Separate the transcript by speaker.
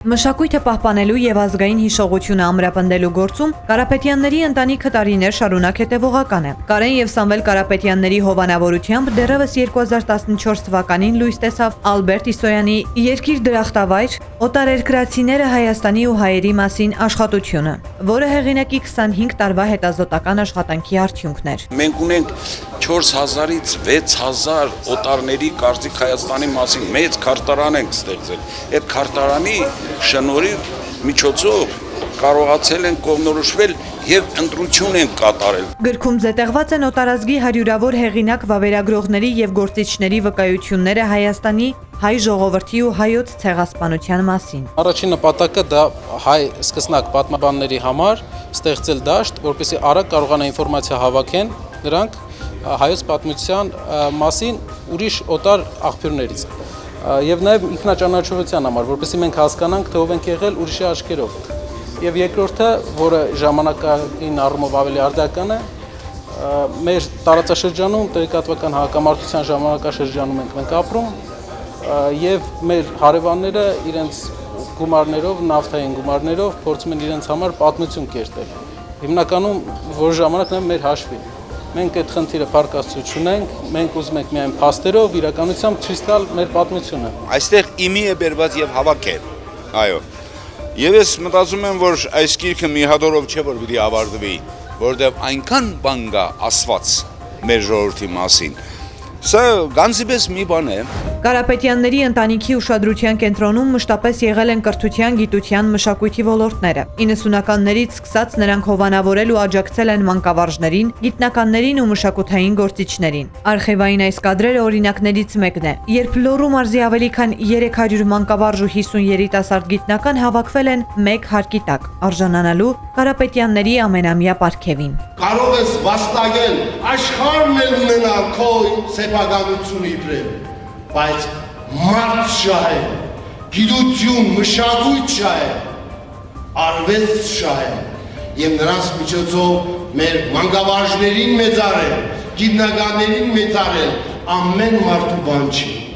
Speaker 1: Մշակույթը պահպանելու եւ ազգային հիշողությունը ամրապնդելու գործում Կարապետյանների ընտանիքը տարիներ շարունակ հետևողական է։ Կարեն եւ Սամվել Կարապետյանների հովանավորությամբ դեռևս 2014 թվականին լույս տեսավ Ալբերտ Իսոյանի «Երկիր դրախտավայր. օտարերկրացիները Հայաստանի ու հայերի մասին» աշխատությունը, որը հեղինակի 25 տարվա հետազոտական աշխատանքի արդյունքն էր։
Speaker 2: Մենք ունենք 4000-ից 6000 օտարների կարծիք Հայաստանի մասին մեծ քարտարան ենք ստեղծել։ Այդ քարտարանի շնորհիվ միջոցով կարողացել են կողմնորոշվել եւ ընտրություն են կատարել։
Speaker 1: Գրքում զետեղված են օտարազգի հարյուրավոր հեղինակ վավերագրողների եւ գործիչների վկայությունները Հայաստանի հայ ժողովրդի ու հայոց ցեղասպանության մասին։
Speaker 3: Առաջին նպատակը դա հայ սկսնակ պատմաբանների համար ստեղծել դաշտ, որպեսզի արագ կարողանան ինֆորմացիա հավաքեն նրանք հայոց պատմության մասին ուրիշ օտար աղբյուրներից եւ նաեւ ինքնաճանաչողության համար, որպեսզի մենք հասկանանք, թե ով ենք եղել ուրիշի աչքերով։ Եվ երկրորդը, որը ժամանակային առումով ավելի արդական է, մեր տարածաշրջանում տեղեկատվական հակամարտության ժամանակաշրջանում ենք ապրում եւ մեր հարևանները իրենց գումարներով, նավթային գումարներով փորձում են իրենց համար պատմություն կերտել։ Հիմնականում որ ժամանակ նաեւ մեր հաշվին։ Մենք այդ խնդիրը փառկաստու չունենք, մենք ուզում ենք միայն փաստերով, իրականությամբ ցույց տալ մեր պատմությունը։
Speaker 4: Այստեղ իմի է բերված եւ հավաքել։ Այո։ Եվ ես մտածում եմ, որ այս գիրքը մի հատորով չէ, որ պիտի ավարտվի, որովհետեւ այնքան բան կա ասված մեր ժողովրդի մասին։ Սա գանձիպես մի բան է։
Speaker 1: Կարապետյանների ընտանիքի ուշադրության կենտրոնում մշտապես եղել են կրթության, գիտության, մշակույթի ոլորտները։ 90-ականներից սկսած նրանք հովանավորել ու աջակցել են մանկավարժներին, գիտնականներին ու մշակութային գործիչներին։ Արխիվային այս կադրերը օրինակներից մեկն է, երբ Լոռու մարզի ավելի քան 300 մանկավարժ ու 50 երիտասարդ գիտնական հավաքվել են մեկ հարկի տակ, արժանանալու Կարապետյանների ամենամյա պարգևին։
Speaker 5: Կարող ես վաստակել աշխարհն էլ ունենալ քո սեփականությունը իբրև, բայց մարդ շահ է, գիտություն, մշակույթ շահ է, արվեստ շահ է, եւ նրանց միջոցով մեր մանկավարժներին մեծարել, գիտնականներին մեծարել ամեն մարդու բան չի։